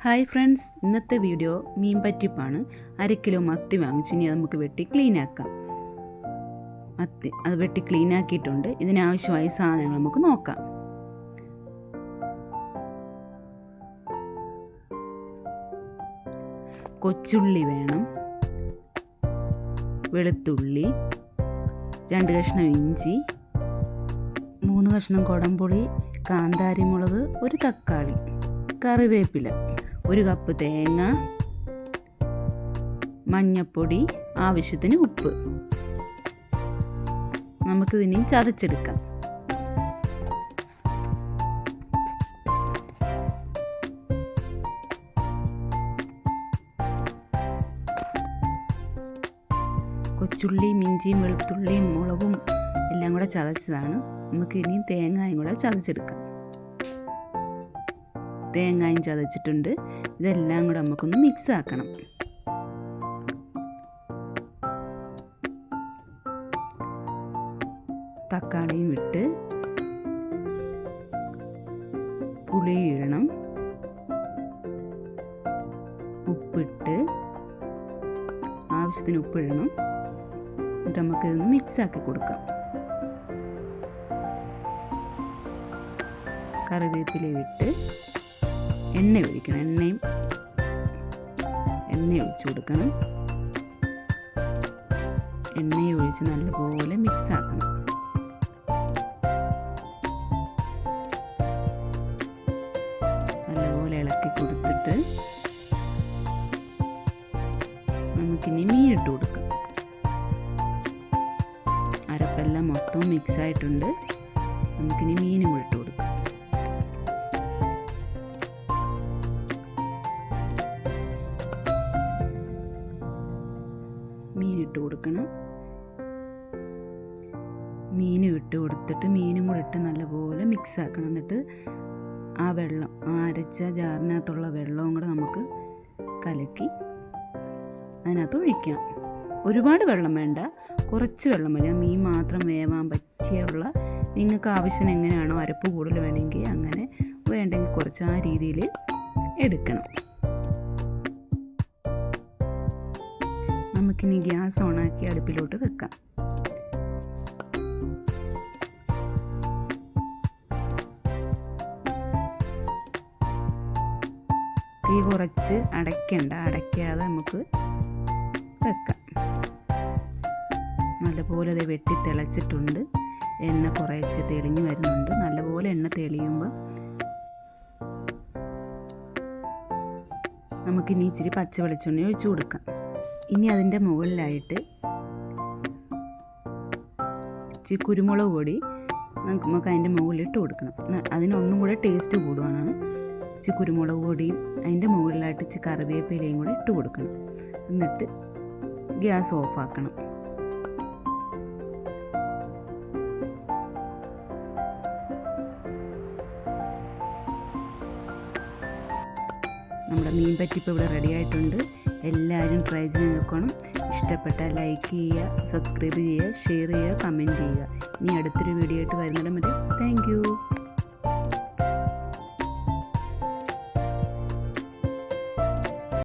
Hi friends, ഇന്നത്തെ video മീൻ പറ്റിപ്പാണ്. 1/2 kilo മത്തി വാങ്ങിച്ചു. ഇനി അത് നമുക്ക് വെട്ടി ക്ലീനാക്കാം. മത്തി അത് വെട്ടി ക്ലീനാക്കിയിട്ടുണ്ട്. ഇതിനാവശ്യമായ സാധനങ്ങൾ നമുക്ക് നോക്കാം. കൊച്ചുള്ളി വേണം, വെളുത്തുള്ളി, 2 കഷ്ണം ഇഞ്ചി, 3 കഷ്ണം കുടംപുളി, കാന്താരി മുളക്, 1 തക്കാളി, കറിവേപ്പില, 1 കപ്പ് തേങ്ങ, മഞ്ഞൾപ്പൊടി, ആവശ്യത്തിന് ഉപ്പ്. നമുക്കിതിനി ചതച്ചെടുക്കാം. കൊച്ചുള്ളിയും ഇഞ്ചിയും വെളുത്തുള്ളിയും മുളകും എല്ലാം കൂടെ ചതച്ചതാണ്. നമുക്കിനി തേങ്ങയും കൂടെ ചതച്ചെടുക്കാം. തേങ്ങയും ചതച്ചിട്ടുണ്ട്. ഇതെല്ലാം കൂടെ നമുക്കൊന്ന് മിക്സ് ആക്കണം. തക്കാളിയും ഇട്ട് പുളി ഇടണം, ഉപ്പിട്ട് ആവശ്യത്തിന് ഉപ്പിടണം. എന്നിട്ട് നമുക്കിതൊന്ന് മിക്സ് ആക്കി കൊടുക്കാം. കറിവേപ്പില ഇട്ട് എണ്ണ ഒഴിക്കണം. എണ്ണ ഒഴിച്ച് കൊടുക്കണം. എണ്ണ ഒഴിച്ച് നല്ലപോലെ മിക്സ് ആക്കണം. നല്ലപോലെ ഇളക്കി കൊടുത്തിട്ട് നമുക്കിനി മീനിട്ട് കൊടുക്കാം. അരപ്പെല്ലാം മൊത്തം മിക്സ് ആയിട്ടുണ്ട്. നമുക്കിനി മീനും കൂടെ ഇട്ട് കൊടുക്കാം. മീനിട്ട് കൊടുക്കണം. മീനും ഇട്ട് കൊടുത്തിട്ട് മീനും കൂടെ ഇട്ട് നല്ലപോലെ മിക്സ് ആക്കണം. എന്നിട്ട് ആ വെള്ളം, അരച്ച ജാറിനകത്തുള്ള വെള്ളവും കൂടെ നമുക്ക് കലക്കി അതിനകത്ത് ഒഴിക്കാം. ഒരുപാട് വെള്ളം വേണ്ട, കുറച്ച് വെള്ളം മതി. മീൻ മാത്രം വേവാൻ പറ്റിയുള്ള, നിങ്ങൾക്ക് ആവശ്യം എങ്ങനെയാണോ, അരപ്പ് കൂടുതൽ വേണമെങ്കിൽ അങ്ങനെ, വേണ്ടെങ്കിൽ കുറച്ച് ആ രീതിയിൽ എടുക്കണം. നമുക്കിനി ഗ്യാസ് ഓണാക്കി അടുപ്പിലോട്ട് വെക്കാം. തീ കുറച്ച് അടയ്ക്കാതെ നമുക്ക് വെക്കാം. നല്ലപോലെ അത് വെട്ടി തിളച്ചിട്ടുണ്ട്. എണ്ണ കുറച്ച് തെളിഞ്ഞു വരുന്നുണ്ട്. നല്ലപോലെ എണ്ണ തെളിയുമ്പോൾ നമുക്കിനി ഇച്ചിരി പച്ച വെളിച്ചെണ്ണ ഒഴിച്ചു കൊടുക്കാം. ഇനി അതിൻ്റെ മുകളിലായിട്ട് ഇച്ചിരി കുരുമുളക് പൊടി നമുക്ക് അതിൻ്റെ മുകളിലിട്ട് കൊടുക്കണം. അതിനൊന്നും കൂടെ ടേസ്റ്റ് കൂടുവാനാണ്. ഇച്ചിരി കുരുമുളക് പൊടിയും അതിൻ്റെ മുകളിലായിട്ട് ഇച്ചിരി കറിവേപ്പിലയും കൂടെ ഇട്ട് കൊടുക്കണം. എന്നിട്ട് ഗ്യാസ് ഓഫാക്കണം. നമ്മുടെ മീൻ പറ്റിപ്പ് ഇവിടെ റെഡി ആയിട്ടുണ്ട്. എല്ലാവരും ട്രൈ ചെയ്ത് നോക്കണം. ഇഷ്ടപ്പെട്ടാൽ ലൈക്ക് ചെയ്യുക, സബ്സ്ക്രൈബ് ചെയ്യുക, ഷെയർ ചെയ്യുക, കമൻറ്റ് ചെയ്യുക. ഇനി അടുത്തൊരു വീഡിയോ ആയിട്ട് വരുന്നിടം വരെ താങ്ക് യു.